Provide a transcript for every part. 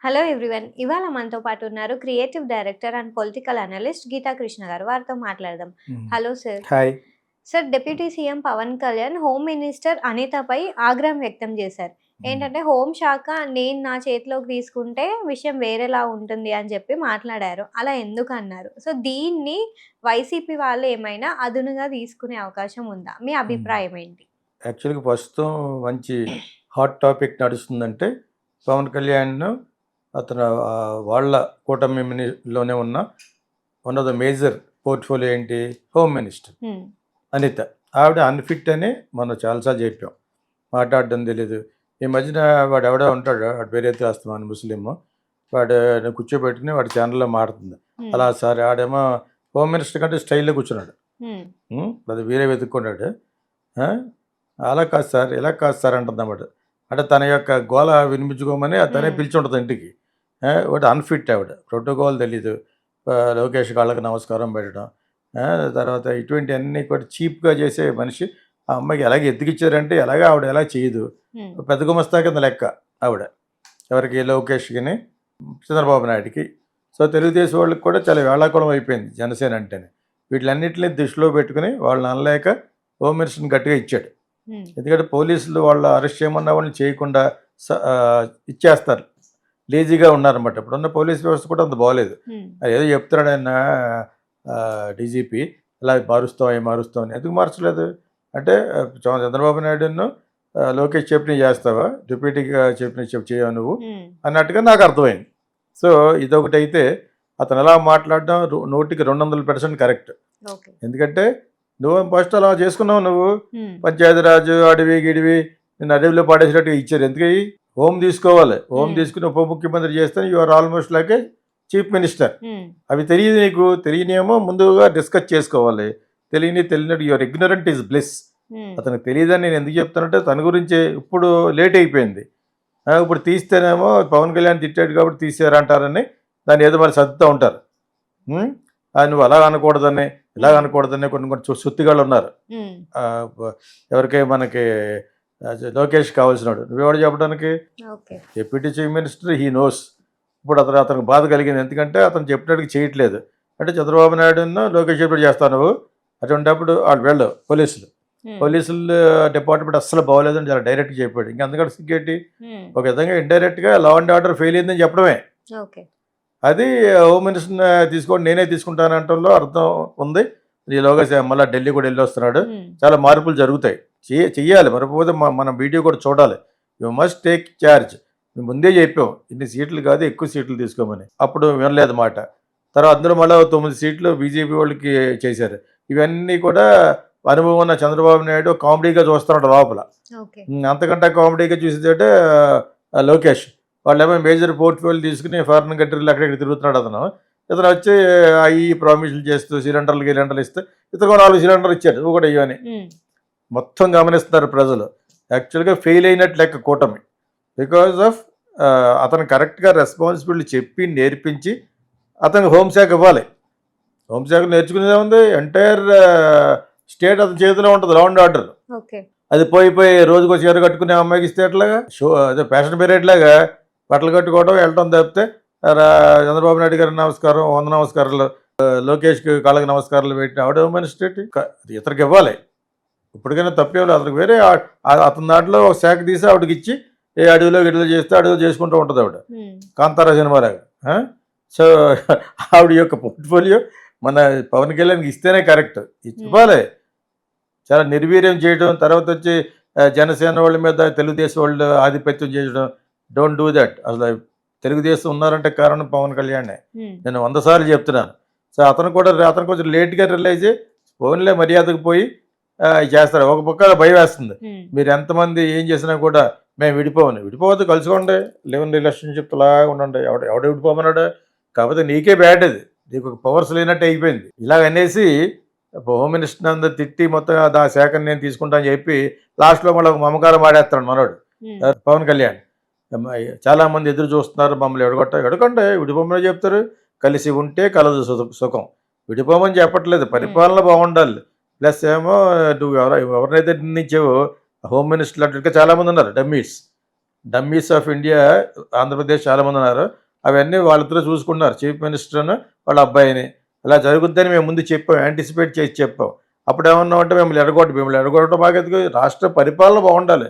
Hello everyone. ఇవాళ మనతో పాటు ఉన్నారు creative director and political analyst Geetha Krishna garu. వారితో మాట్లాడదాం. Hmm. Hello sir. Hi. Sir, deputy CM Pawan Kalyan home minister అనితపై ఆగ్రహం వ్యక్తం చేశారు. హ్మ్. ఏంటంటే హోమ్ శాఖ నేను నా చేతిలోకి తీసుకుంటే విషయం వేరేలా ఉంటుంది అని చెప్పి మాట్లాడారు. అలా ఎందుకన్నారు? సో, దీన్ని వైసీపీ వాళ్ళు ఏమైనా అదునుగా తీసుకునే అవకాశం ఉందా? మీ హ్మ్. అభిప్రాయం ఏంటి? యాక్చువల్‌గా ప్రస్తుతం మంచి హాట్ టాపిక్ నడుస్తుందంటే, పవన్ కళ్యాణ్ అతను వాళ్ళ కూటమి లోనే ఉన్న one of the major portfolio ఏంటి? హోమ్ మినిస్టర్ హ్మ్. అనిత. ఆవిడ అన్‌ఫిట్ అని మనం చాలా సార్లు చెప్పాం. మాట్లాడడం తెలీదు. ఈ మధ్యన వాడెవడో ఉంటాడు. వాడి పేరైతే అస్తమాను ముస్లిము. వాడు కూర్చోబెట్టుకొని వాడి ఛానెల్‌లో మాట్లాడుతుంది. హ్మ్. అలా సార్ ఆడేమో హోమ్ మినిస్టర్ కంటే స్టైల్‌లో కూర్చున్నాడు. హ్మ్. అది వేరే వెతుక్కున్నాడు. ఆ! అలా కాదు సార్, ఇలా కాదు సార్ అంటుందన్నమాట. అంటే తన యొక్క గోల వినిపించుకోమని తనే హ్మ్. పిలిచుంటది ఇంటికి. ఒకటి అన్‌ఫిట్ ఆవిడ. ప్రోటోకాల్ తెలీదు. లోకేష్ కాళ్ళకి నమస్కారం పెట్టడం. ఆ! తర్వాత ఇటువంటివన్నీ కూడా చీప్‌గా చేసే మనిషి. ఆ అమ్మాయికి ఎలాగ ఎత్తుకిచ్చారంటే ఎలాగో ఆవిడ ఎలా చేయదు. హ్మ్. పెద్ద గుమస్తా కింద లెక్క ఆవిడ. ఎవరికి? లోకేష్‌కిని, చంద్రబాబు నాయుడుకి. సో, తెలుగుదేశం వాళ్ళకి కూడా చాలా వేళాకోళం అయిపోయింది జనసేన అంటేనే. వీటిలన్నిటిని దృష్టిలో పెట్టుకొని వాళ్ళని అనలేక హోమ్ మినిస్టర్‌ని గట్టిగా ఇచ్చాడు. హ్మ్. ఎందుకంటే పోలీసులు వాళ్ళు అరెస్ట్ చేయమన్నా వాళ్ళని చేయకుండా ఇచ్చేస్తారు. లేజీగా ఉన్నారన్నమాట. ఇప్పుడున్న పోలీస్ వ్యవస్థ కూడా అంత బాగోలేదు. హ్మ్. ఏదో చెప్తున్నాడు ఆయన డీజీపీ ఇలా మారుస్తాం, అవి మారుస్తాం అని. ఎందుకు మార్చలేదు? అంటే చంద్రబాబు నాయుడును లోకేష్ చెప్పినవి చేస్తావా? డిప్యూటీగా చెప్పినవి చేయవా నువ్వు? హ్మ్. అన్నట్టుగా నాకు అర్థమైంది. సో, ఇదొకటైతే అతను ఎలా మాట్లాడడం 100కి 200% కరెక్ట్. ఓకే. ఎందుకంటే నువ్వు ఫస్ట్ అలా చేసుకున్నావు నువ్వు. హ్మ్. పంచాయతీరాజు అడవి గిడివి నిన్ను అడవిలో పడేసినట్టుగా ఇచ్చారు. ఎందుకయి? హోమ్ తీసుకోవాలి. హోమ్ హ్మ్. తీసుకుని ఉప ముఖ్యమంత్రి చేస్తే you are almost like a chief minister. Hmm. అవి తెలియదు నీకు. తెలియనియేమో ముందుగా డిస్కస్ చేసుకోవాలి. తెలియనట్టు యువర్ ఇగ్నరెంట్ ఈజ్ బ్లిస్. హ్మ్. అతనికి తెలియదని నేను ఎందుకు చెప్తానంటే తన గురించే ఇప్పుడు లేట్ అయిపోయింది. ఇప్పుడు తీస్తేనేమో పవన్ కళ్యాణ్ తిట్టాడు కాబట్టి తీసారంటారని దాన్ని ఏదో మరి సర్దుతా ఉంటారు. హ్మ్. నువ్వు అలా అనకూడదని, ఇలాగ హ్మ్. అనకూడదని కొన్ని కొన్ని సుత్తిగాళ్ళు ఉన్నారు. హ్మ్. బ ఎవరికి మనకి లోకేష్ కావాల్సినోడు. నువ్వెవడు చెప్పడానికి? Okay. Deputy chief minister he knows. ఇప్పుడు అతనికి బాధ కలిగింది. ఎందుకంటే అతను చెప్పినట్టుగా చేయట్లేదు. అంటే చంద్రబాబు నాయుడును లోకేష్ చెప్పినట్టు చేస్తావు నువ్వు. అటువంటప్పుడు ఆళ్ళు వీళ్ళు పోలీసులు. హ్మ్. పోలీసులు డిపార్ట్మెంట్ అస్సలు బాగోలేదని చాలా డైరెక్ట్‌గా చెప్పాడు. ఇంక అంతకంటే సిగ్గేంటి? హ్మ్. ఒక విధంగా ఇండైరెక్ట్‌గా లా అండ్ ఆర్డర్ ఫెయిల్ అయిందని చెప్పడమే. ఓకే. అది హోమ్ మినిస్టర్‌ని తీసుకోండి నేనే తీసుకుంటానంటంలో అర్థం ఉంది. ఈలోగా మళ్ళా ఢిల్లీ కూడా ఎళ్ళొస్తున్నాడు. హ్మ్. చాలా మార్పులు జరుగుతాయి. చెయ్యాలి. మరపోతే మనం వీడియో కూడా చూడాలి. You must take charge. మేము ముందే చెప్పాం. ఇన్ని సీట్లు కాదు ఎక్కువ సీట్లు తీసుకోమని. అప్పుడు వినలేదు మాట. తర్వాత అందులో మళ్ళా 9 సీట్లు బీజేపీ వాళ్ళకి చేశారు. ఇవన్నీ కూడా అనుభవం ఉన్న చంద్రబాబు నాయుడు కామెడీగా చూస్తున్నాడు లోపల. ఓకే. అంతకంటే కామెడీగా చూసేదేంటే లోకేష్. వాళ్ళేమో మేజర్ పోర్ట్‌ఫోలియో తీసుకొని ఫారిన్ కంట్రీలో అక్కడిక్కడ తిరుగుతున్నాడు అతను. ఇతను వచ్చి ఈ ప్రామిస్‌లు చేస్తూ గిలిండర్లు ఇస్తే ఇతను 4 సిలిండర్లు ఇచ్చాడు. నువ్వు కూడా ఇయ్యని. హ్మ్. మొత్తం గమనిస్తున్నారు ప్రజలు. యాక్చువల్‌గా ఫెయిల్ అయినట్టు లెక్క కూటమి. బికాజ్ ఆఫ్ అతను కరెక్ట్‌గా రెస్పాన్సిబిలిటీ చెప్పి, నేర్పించి అతనికి హోంశాఖ ఇవ్వాలి. హోంశాఖ నేర్చుకునేదేముంది ఎంటైర్ స్టేట్ అతని చేతిలో ఉంటుంది లా అండ్ ఆర్డర్. ఓకే. అది పోయి రోజుకో చీర కట్టుకునే అమ్మాయికి ఇస్తే ఎట్లాగా? అదే ఫ్యాషన్ పీరియడ్ లాగా బట్టలు కట్టుకోవడం, వెళ్ళటం తప్పితే రా చంద్రబాబు నాయుడు గారికి నమస్కారం, వంద నమస్కారాలు, లోకేష్‌కి కాళ్ళకి నమస్కారాలు పెట్టిన ఆవిడ మినిస్టర్ ఏంటి? ఇతనికి ఇవ్వాలి. ఇప్పటికైనా తప్పేం లేదు. అతనికి వేరే అతని దాంట్లో ఒక శాఖ తీసి ఆవిడకిచ్చి ఏ అడవిలో గిడవిలో చేస్తే అడవిలో చేసుకుంటూ ఉంటుంది ఆవిడ. హ్మ్. కాంతారా సినిమాలాగా. ఆ! సో, ఆవిడ యొక్క పోర్ట్‌ఫోలియో మన పవన్ కళ్యాణ్‌కి ఇస్తేనే కరెక్ట్. హ్మ్. ఇవ్వాలి. చాలా నిర్వీర్యం చేయడం, తర్వాతొచ్చి జనసేన వాళ్ళ మీద తెలుగుదేశం వాళ్ళు ఆధిపత్యం చేయడం. Don't do that. అసలు తెలుగుదేశం ఉన్నారంటే కారణం పవన్ కళ్యాణే. హ్మ్. నేను 100 సార్లు చెప్తున్నాను. సో, అతను కొంచెం లేట్‌గా రిలైజ్ అయ్యి పోనీలే మర్యాదకు పోయి చేస్తారు. ఒక పక్క భయమేస్తుంది. హ్మ్. మీరు ఎంతమంది ఏం చేసినా కూడా మేము విడిపోమని. విడిపోవద్దు కలుసుకోండి. లివ్ ఇన్ రిలేషన్‌షిప్ లాగా ఉండండి. ఎవడు విడిపోమన్నాడు? కాకపోతే నీకే బ్యాడ్ అది. నీకు పవర్స్ లేనట్టు అయిపోయింది. ఇలాగనేసి హోమ్ మినిస్టర్‌ని అందరూ తిట్టి మొత్తం ఆ శాఖను నేను తీసుకుంటా అని చెప్పి లాస్ట్‌లో మళ్ళీ ఒక మమకారం ఆడేస్తాడు మనోడు. హ్మ్. పవన్ కళ్యాణ్. చాలామంది ఎదురు చూస్తున్నారు మమ్మల్ని ఎడగొండి విడిపోమనే చెప్తారు. కలిసి ఉంటే కలదు సుఖం. విడిపోమని చెప్పట్లేదు. హ్మ్. పరిపాలన బాగుండాలి. ప్లస్ ఏమో నువ్వు ఎవరినైతే నిర్ణయించావో హోమ్ మినిస్టర్లు అంటే ఇంకా చాలామంది ఉన్నారు dummies. Dummies of India Andhra Pradesh చాలామంది ఉన్నారు. అవన్నీ వాళ్ళిద్దరూ చూసుకున్నారు, చీఫ్ మినిస్టర్ను వాళ్ళ అబ్బాయిని. ఇలా జరుగుద్దని మేము ముందు చెప్పాం, యాంటిసిపేట్ చేసి చెప్పాం. అప్పుడు ఏమన్నామంటే మిమ్మల్ని ఎడగొట్టడం మాకెందుకు, రాష్ట్ర పరిపాలన బాగుండాలి,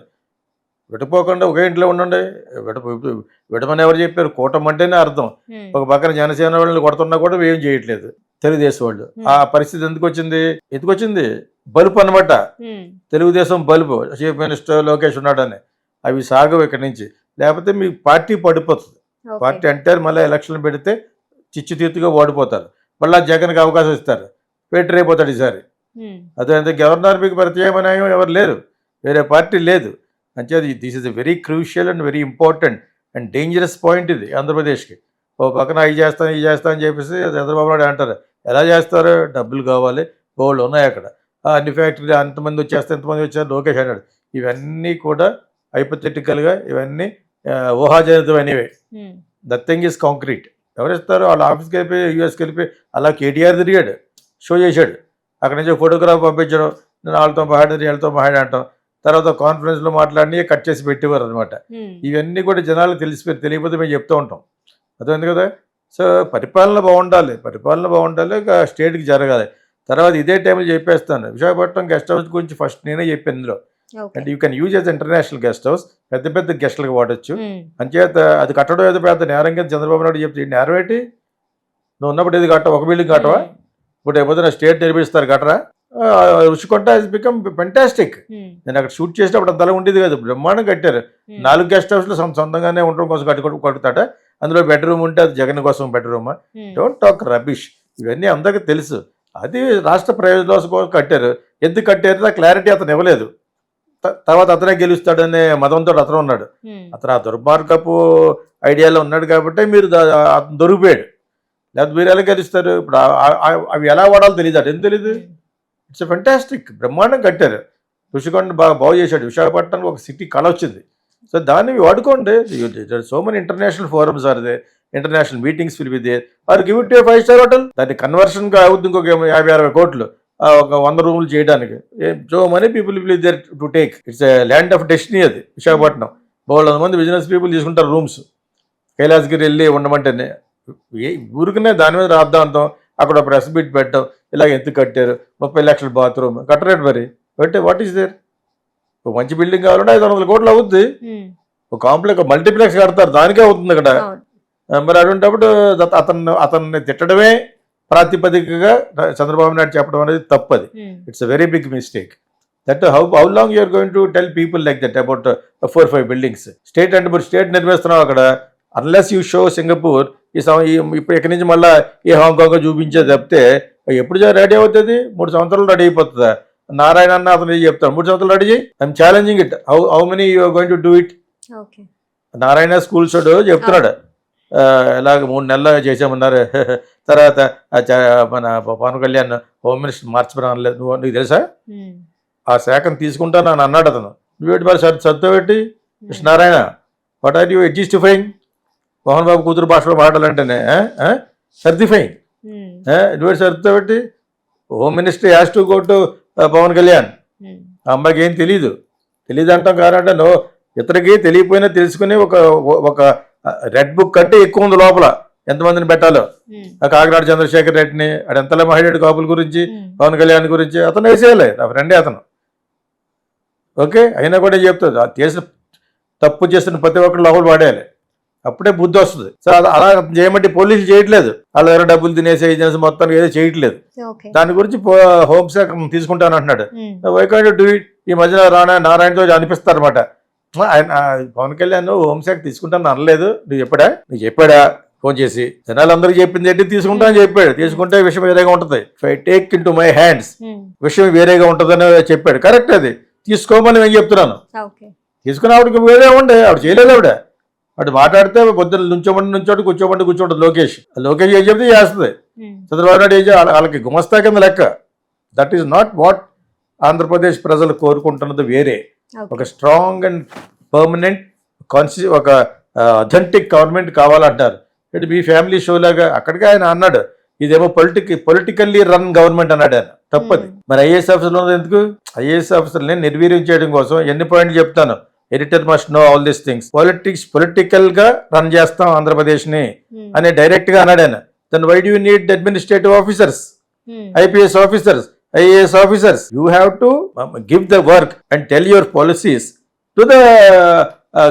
విడిపోకుండా ఒకే ఇంట్లో ఉండండి. విడమని ఎవరు చెప్పారు? కూటమి అంటేనే అర్థం. ఒక పక్కన జనసేన వాళ్ళని కొడుతున్నా కూడా ఏం చేయట్లేదు తెలుగుదేశం వాళ్ళు. ఆ పరిస్థితి ఎందుకు వచ్చింది? బలుపు అనమాట, తెలుగుదేశం బలుపు. చీఫ్ మినిస్టర్ లోకేష్ ఉన్నాడని అవి సాగవు ఇక్కడి నుంచి. లేకపోతే మీ పార్టీ పడిపోతుంది. పార్టీ అంటే మళ్ళీ ఎలక్షన్లు పెడితే చిచ్చుతీర్తుగా ఓడిపోతారు. మళ్ళీ జగన్కి అవకాశం ఇస్తారు, పెట్టిర్ అయిపోతాడు ఈసారి. అదే గవర్నర్ మీకు ప్రత్యేకమైన ఎవరు లేరు, వేరే పార్టీ లేదు. అంచేది this is a very crucial and very important and dangerous point ఇది ఆంధ్రప్రదేశ్కి. ఓ పక్కన ఇది చేస్తాను అని చెప్పేసి చంద్రబాబు నాయుడు అంటారు. ఎలా చేస్తారు? డబ్బులు కావాలి, బోల్డ్ ఉన్నాయి అక్కడ, అన్ని ఫ్యాక్టరీలు అంతమంది ఇంతమంది వచ్చారు లోకేష్ అన్నాడు. ఇవన్నీ కూడా హైపోథెటికల్గా, ఇవన్నీ ఊహాజనితమైనవే. Nothing is concrete. ఎవరిస్తారు? వాళ్ళ ఆఫీస్కి వెళ్ళిపోయి యూఎస్కి వెళ్ళిపోయి అలా కేటీఆర్ తిరిగాడు, షో చేశాడు. అక్కడి నుంచి ఫోటోగ్రాఫ్ పంపించడం, నేను వాళ్ళతో వీళ్ళతో అంటాం. తర్వాత కాన్ఫరెన్స్లో మాట్లాడి కట్ చేసి పెట్టేవారు అనమాట. ఇవన్నీ కూడా జనాలకు తెలియకపోతే మేము చెప్తూ ఉంటాం. అర్థమైంది కదా. సో పరిపాలన బాగుండాలి, స్టేట్కి జరగాలి. తర్వాత ఇదే టైంలో చెప్పేస్తాను, విశాఖపట్నం గెస్ట్ హౌస్ గురించి ఫస్ట్ నేనే చెప్పాను ఇందులో. And you can use as international guest house, పెద్ద గెస్ట్లకు వాడచ్చు. అంచేత అది కట్టడం ఏదో పెద్ద నేరం కింద చంద్రబాబు నాయుడు చెప్తే నేరం ఏంటి? నువ్వు ఉన్నప్పుడు ఇది కట్టవు, ఒక బిల్డింగ్ కట్టవా? ఇప్పుడు ఏమైనా స్టేట్ నిర్మిస్తారు కట్టరా? Rushikonda has become fantastic. నేను అక్కడ షూట్ చేసినప్పుడు అంతలా ఉండేది కాదు, బ్రహ్మాండం కట్టారు. 4 గెస్ట్ హౌస్లు సొంతంగానే ఉండడం కోసం కట్టుతాడ. అందులో బెడ్రూమ్ ఉంటే అది జగన్ కోసం బెడ్రూమ్. Don't talk rubbish. ఇవన్నీ అందరికీ తెలుసు. అది రాష్ట్ర ప్రయోజనాల కోసం కట్టారు. ఎందుకు కట్టారు క్లారిటీ అతను ఇవ్వలేదు. తర్వాత అతనే గెలుస్తాడనే మతంతో అతను ఉన్నాడు. అతను ఆ దుర్మార్గపు ఐడియాలో ఉన్నాడు కాబట్టి మీరు అతను దొరికిపోయాడు. లేకపోతే మీరు ఎలా గెలుస్తారు? ఇప్పుడు అవి ఎలా వాడాలో తెలియదు, అటు ఏం తెలీదు. ఇట్స్ ఫెంటాస్టిక్, బ్రహ్మాండం కట్టారు. రుషికొండ బాగు చేశాడు. విశాఖపట్నంలో ఒక సిటీ కళ వచ్చింది. సో దాన్ని వాడుకోండి. So many international forums are they, international meetings will be there, or give it to 5-star hotel. దాన్ని కన్వర్షన్గా అవుతుంది ఇంకొక 50-60 కోట్లు ఒక 100 రూములు చేయడానికి. So many people will there to take. It's land of destiny అది విశాఖపట్నం. 100 మంది బిజినెస్ పీపుల్ తీసుకుంటారు రూమ్స్. కైలాసగిరి వెళ్ళి ఉండమంటేనే ఊరికనే దాని మీద రాద్దాంతం. అక్కడ ప్రెస్ మీట్ పెట్టడం, ఇలాగ ఎందుకు కట్టారు, 30 లక్షల బాత్రూమ్ కట్టరేట్ మరి అంటే వాట్ ఈస్ దేర్? ఒక మంచి బిల్డింగ్ కావాలంటే 500 కోట్లు అవుద్ది. ఒక కాంప్లెక్స్ మల్టీప్లెక్స్ కడతారు, దానికే అవుతుంది అక్కడ. మరి అటువంటిప్పుడు అతన్ని తిట్టడమే ప్రాతిపదికగా చంద్రబాబు నాయుడు చెప్పడం అనేది తప్పది. It's a very big mistake. That how long you are going to tell people like that about 4-5 buildings. State అంటే ఇప్పుడు స్టేట్ నిర్మిస్తున్నావు అక్కడ, అన్లెస్ యూ షో సింగపూర్ ఇప్పుడు ఇక్కడి నుంచి మళ్ళీ ఈ హాంకాంగ్ చూపించేది తప్పితే ఎప్పుడు రెడీ అవుతుంది? 3 సంవత్సరాలు రెడీ అయిపోతుందా? నారాయణ అన్న అతను చెప్తాను 3 సంవత్సరాలు రెడీ చేయి. I'm challenging it. How many you are going to do it? Narayana schools చెప్తున్నాడు, ఇలాగ 3 నెలలు చేసామన్నారు. తర్వాత మన పవన్ కళ్యాణ్ హోమ్ మినిస్టర్ మార్చిపోలేదు. నీకు తెలుసా? ఆ శాఖను తీసుకుంటాను అని అన్నాడు అతను. నువ్వేటి మరి సర్దు పెట్టి Narayana, what are you justifying? Mohan Babu కూతురు భాషలో మాట్లాడాలంటేనే సర్దిఫైయింగ్. నువ్వేటి సర్దుతో పెట్టి home minister has to go to Pawan Kalyan. ఆ అమ్మాయికి ఏం తెలీదు అంటాం కాదంటే ఇతరికి తెలియపోయినా తెలుసుకుని ఒక రెడ్ బుక్ కంటే ఎక్కువ ఉంది లోపల ఎంతమందిని పెట్టాలో. కాకినాడ చంద్రశేఖర్ రెడ్డిని, అది ఎంతలో మహిళ కాపుల గురించి, పవన్ కళ్యాణ్ గురించి అతను వేసేయాలి. నా ఫ్రెండే అతను. ఓకే, అయినా కూడా చెప్తుంది తప్పు చేస్తున్న ప్రతి ఒక్కరు లోపల వాడేయాలి, అప్పుడే బుద్ధి వస్తుంది. సో అలా చేయమంటే పోలీసులు చేయట్లేదు. వాళ్ళ దగ్గర డబ్బులు తినేసే ఏజెన్సీ మొత్తం ఏదో చేయట్లేదు. దాని గురించి హోంశాఖ తీసుకుంటాను అంటున్నాడు. Why can't do it. ఈ మధ్యన నారాయణతో అనిపిస్తారు అనమాట. ఆయన పవన్ కళ్యాణ్ హోంశాఖ తీసుకుంటాను అనలేదు. నువ్వు చెప్పాడా ఫోన్ చేసి? జనాలందరికీ చెప్పింది ఏంటి? తీసుకుంటా అని చెప్పాడు. తీసుకుంటే విషయం వేరేగా ఉంటుంది. If I take in to my hands, విషయం వేరేగా ఉంటుందని చెప్పాడు. కరెక్ట్, అది తీసుకోమని నేను చెప్తున్నాను. తీసుకుని ఆవిడకి వేరే ఉండే, ఆవిడ చేయలేదు. ఆవిడ మాట్లాడితే పొద్దున్న నుంచోటి కూర్చోబడి లోకేష్ ఏం చెప్తే చేస్తుంది. చంద్రబాబు నాయుడు ఏం వాళ్ళకి గుమస్తా కింద లెక్క. That is not what Andhra Pradesh ప్రజలు కోరుకుంటున్నది. వేరే ఒక స్ట్రాంగ్ అండ్ పర్మనెంట్ ఒక అథెంటిక్ గవర్నమెంట్ కావాలంటారు. ఇటు మీ ఫ్యామిలీ షో లాగా అక్కడికి ఆయన అన్నాడు, ఇదేమో పొలిటికల్లీ రన్ గవర్నమెంట్ అన్నాడు ఆయన. తప్పది. మరి ఐఏఎస్ ఆఫీసర్లు ఉన్నది ఎందుకు? ఐఏఎస్ ఆఫీసర్ని నిర్వీర్యం చేయడం కోసం ఎన్ని పాయింట్లు చెప్తాను. Editor must know all these things. Political గా రన్ చేస్తాం ఆంధ్రప్రదేశ్ ని అని డైరెక్ట్ గా అన్నాడు ఆయన. Then why do you need administrative officers, IPS officers, IAS officers? You have to give the work and tell your policies to the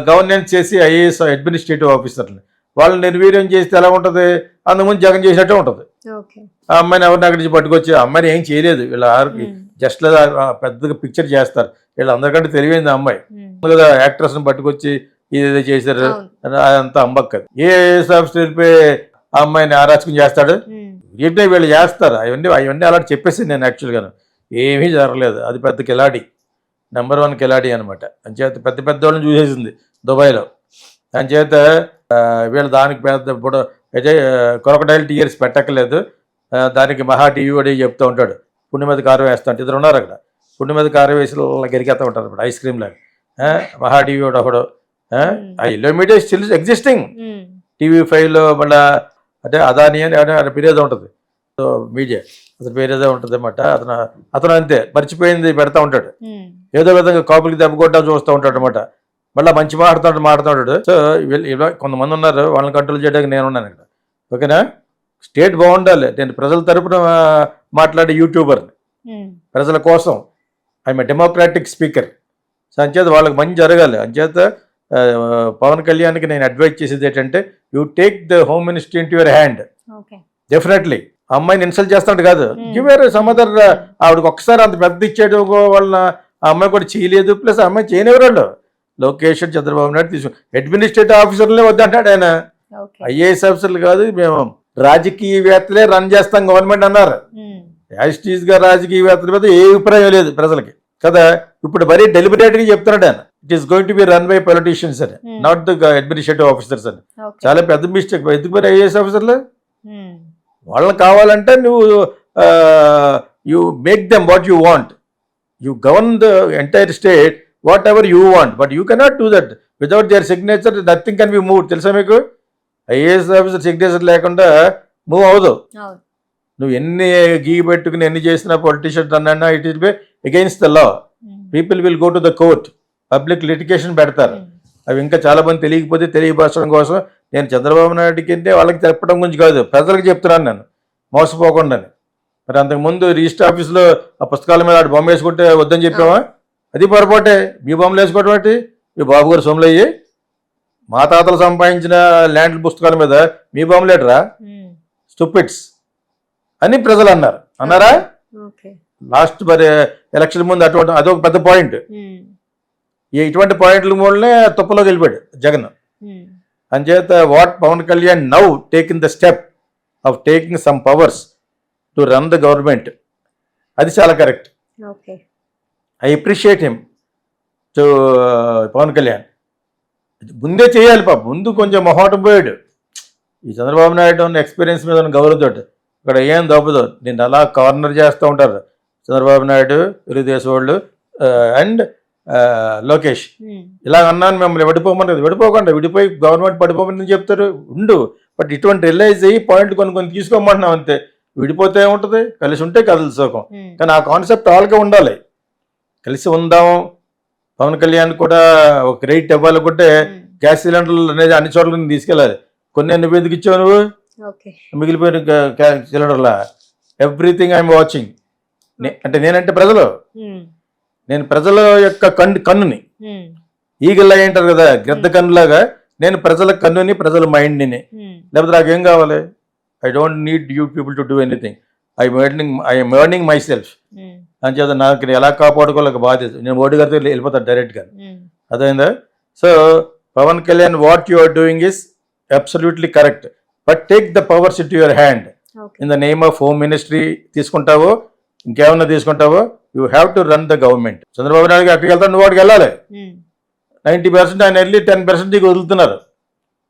governance చేసి IAS administrative ఆఫీసర్ని. వాళ్ళు నిర్వీర్యం చేస్తే ఎలా ఉంటుంది? అందుముందు జగన్ చేసినట్టే ఉంటుంది. ఆ అమ్మాయిని ఎవరిని అక్కడి నుంచి పట్టుకొచ్చి, ఆ అమ్మాయిని ఏం చేయలేదు, వీళ్ళ జస్ట్ పెద్దగా పిక్చర్ చేస్తారు. వీళ్ళందరికంటే తెలివైంది ఆ అమ్మాయి కదా. యాక్ట్రెస్ ని పట్టుకొచ్చి ఇది చేశారు, అదంతా అంబక్కది. ఏఎస్ ఆఫీసర్ వెళ్ళిపోయి ఆ అమ్మాయిని ఆరాచకం చేస్తాడు. ఏంటంటే వీళ్ళు చేస్తారు అవన్నీ అలాంటి చెప్పేసి నేను యాక్చువల్గాను ఏమీ జరగలేదు. అది పెద్ద కిలాడి, నెంబర్ 1 కిలాడి అనమాట. అంచేత పెద్ద పెద్ద వాళ్ళని చూసేసింది దుబాయ్లో. అంచేత వీళ్ళు దానికి పెద్ద ఇప్పుడు అయితే క్రొకడైల్ టీయర్స్ పెట్టక్కలేదు. దానికి మహా టీవీ వాడి చెప్తూ ఉంటాడు, పుండి మీద కారం వేస్తా అంటే. ఇద్దరు ఉన్నారు అక్కడ, పుండి మీద కారం వేసి గెరికేస్తూ ఉంటారు అప్పుడు ఐస్ క్రీమ్ లాగా. మహా టీవీ వాడు ఒకడు. ఆ ఇల్లో మీడియా స్టిల్ ఎగ్జిస్టింగ్. TV5లో మళ్ళీ అంటే అదాని అని పేరేదో ఉంటుంది, సో మీడియా అతని పేరేదో ఉంటుంది అన్నమాట. అతను అంతే మర్చిపోయింది పెడతా ఉంటాడు. ఏదో విధంగా కాపులకి దెబ్బ కొట్టా చూస్తూ ఉంటాడు అనమాట. మళ్ళీ మంచి మాట్లాడుతుంటాడు. సో ఇలా కొంతమంది ఉన్నారు, వాళ్ళని కంట్రోల్ చేయడానికి నేను ఉన్నాను ఇక్కడ. ఓకేనా? స్టేట్ బాగుండాలి. నేను ప్రజల తరపున మాట్లాడే యూట్యూబర్ని, ప్రజల కోసం. I'm democratic speaker. సో అంచేత వాళ్ళకి మంచి జరగాలి. అంచేత పవన్ కళ్యాణ్కి నేను అడ్వైజ్ చేసేది ఏంటంటే, you take the home ministry in to your hand. Definitely అమ్మాయిని ఇన్సల్ట్ చేస్తాడు కాదు, గివ్ ఎర్ సమ్ అదర్. ఆవిడకి ఒక్కసారి అంత పెద్ద ఇచ్చేయడం వలన ఆ అమ్మాయి కూడా చేయలేదు. ప్లస్ ఆ అమ్మాయి చేయనివ్వరాళ్ళు. లోకేష్ చంద్రబాబు నాయుడు తీసుకుని అడ్మినిస్ట్రేటివ్ ఆఫీసర్లే వద్దంటాడు ఆయన. ఐఏఎస్ ఆఫీసర్లు కాదు, మేము రాజకీయవేత్తలే రన్ చేస్తాం గవర్నమెంట్ అన్నారు. యాజిటీస్ గా రాజకీయవేత్తల మీద ఏ అభిప్రాయం లేదు ప్రజలకి కదా. ఇప్పుడు మరీ డెలిబరేట్ గా చెప్తున్నాడు ఆయన, it is going to be run by politicians అని, నాట్ ద అడ్మినిస్ట్రేటివ్ ఆఫీసర్స్ అని. చాలా పెద్ద మిస్టేక్. ఎందుకు మరి ఐఏఎస్ ఆఫీసర్లు? వాళ్ళని కావాలంటే నువ్వు you make them what you want. You govern the entire state what ever you want, but you cannot do that without their signature. Nothing can be move. తెలుసా మీకు? ఐఏఎస్ ఆఫీసర్ సిగ్నేచర్ లేకుండా move అవ్వదు. నువ్వు ఎన్ని గీ పెట్టుకుని ఎన్ని చేసినా politicians అన్నా it is B against the law. People will go to the court, public litigation పెడతారు. అవి ఇంకా చాలా మంది తెలియకపోతే తెలియపరచడం కోసం నేను చంద్రబాబు నాయుడుకి వాళ్ళకి చెప్పడం గురించి కాదు, ప్రజలకు చెప్తున్నాను నేను, మోసపోకుండా. మరి అంతకుముందు రిజిస్టర్ ఆఫీస్లో ఆ పుస్తకాల మీద ఆడు బొమ్మ వేసుకుంటే వద్దని చెప్పావా? అది పొరపాటే. మీ బొమ్మలు వేసుకోవడం ఏంటి? మీ బాబు గారు సొమ్ములు అయ్యి మా తాతలు సంపాదించిన ల్యాండ్ పుస్తకాల మీద మీ బొమ్మలేటరా స్టూపిడ్స్ అని ప్రజలు అన్నారా? లాస్ట్ మరి ఎలక్షన్ ముందు అటువంటి అదొక పెద్ద పాయింట్. ఇటువంటి పాయింట్ల మూలనే తుప్పలోకి వెళ్ళిపోయాడు జగన్. అంచేత what Pawan Kalyan now taking the step of taking some powers to run the government, అది చాలా correct. I appreciate him to Pawan Kalyan. ముందే చేయాలి పాప. ముందు కొంచెం మొహాటం పోయాడు. ఈ చంద్రబాబు నాయుడు ఉన్న ఎక్స్పీరియన్స్ మీద ఉన్న గౌరవంతో ఇక్కడ ఏం దొబ్బదు. నేను అలా కార్నర్ చేస్తూ ఉంటారు చంద్రబాబు నాయుడు, తెలుగుదేశం వాళ్ళు అండ్ లోకేష్. ఇలా అన్నాను మిమ్మల్ని విడిపోమని, విడిపోకుండా విడిపోయి గవర్నమెంట్ పడిపోమని చెప్తారు. ఉండు, బట్ ఇటువంటి రిలైజ్ అయ్యి పాయింట్ కొన్ని తీసుకోమంటున్నాం అంతే. విడిపోతే ఏముంటుంది? కలిసి ఉంటే కదలి సుఖం. కానీ ఆ కాన్సెప్ట్ వాళ్ళకే ఉండాలి. కలిసి ఉందాం. పవన్ కళ్యాణ్ కూడా ఒక రేట్ ఇవ్వాలనుకుంటే గ్యాస్ సిలిండర్లు అనేది అన్ని చోట్ల తీసుకెళ్ళాలి. కొన్ని నువ్వు ఎందుకు ఇచ్చావు? నువ్వు మిగిలిపోయిన సిలిండర్లా ఎవ్రీథింగ్ ఐఎమ్ వాచింగ్. అంటే నేనంటే ప్రజలు, నేను ప్రజల యొక్క కన్నుని, ఈగల్లా ఏంటారు కదా గ్రద్ద కన్నులాగా, నేను ప్రజల కన్నుని, ప్రజల మైండ్ని. లేకపోతే నాకేం కావాలి? I don't need you people to do anything. I'm earning my self. అంచేత నాకు ఎలా కాపాడుకోలేక బాధ్యత. నేను మోడీ గారితో వెళ్ళిపోతాను డైరెక్ట్గా. అదైందా? So Pawan Kalyan, what you are doing is absolutely correct, but take the powers into your hand. In the name of home ministry తీసుకుంటావో ఇంకేమన్నా తీసుకుంటావో, you have to run the government. Chandrababu Naidu అక్కడికి వెళ్తాను, నువ్వు వాడికి వెళ్ళాలి. 90% ఆయన వెళ్ళి 10% నీకు వదులుతున్నారు.